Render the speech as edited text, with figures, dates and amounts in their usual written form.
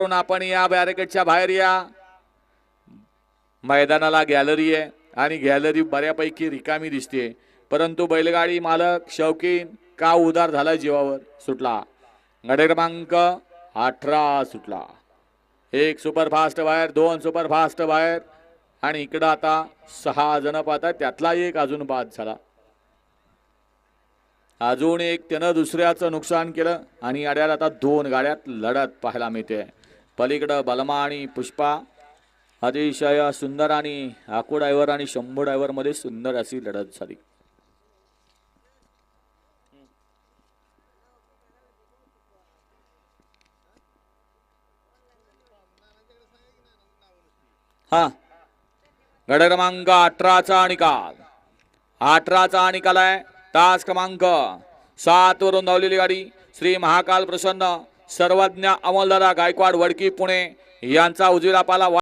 आपण या बॅरिकेडच्या बाहेर या. मैदानाला गॅलरी आहे आणि गॅलरी बऱ्यापैकी रिकामी दिसते, परंतु बैलगाडी मालक शौकीन का उदार झाला, जीवावर सुटला. गाडी क्रमांक 18 सुटला. एक सुपरफास्ट बाहेर, दोन सुपरफास्ट बाहेर आणि इकडं आता 6 जण पाहतात, त्यातला एक अजून बाद झाला. अजून एक त्यानं दुसऱ्याचं नुकसान केलं आणि अड्यात आता 2 गाड्यात लढत पाहायला मिळते. पलीकडं बलमा आणि पुष्पा अतिशय सुंदर आणि आकू ड्रायव्हर आणि शंभू ड्रायव्हर मध्ये सुंदर अशी लढत झाली. हा गड क्रमांक 18चा निकाल. 18चा निकाल आहे. तास क्रमांक 7 वरून धावलेली गाडी श्री महाकाल प्रसन्न सर्वज्ञ अमोलदादा गायकवाड वडकी पुणे यांचा उजवीला पाला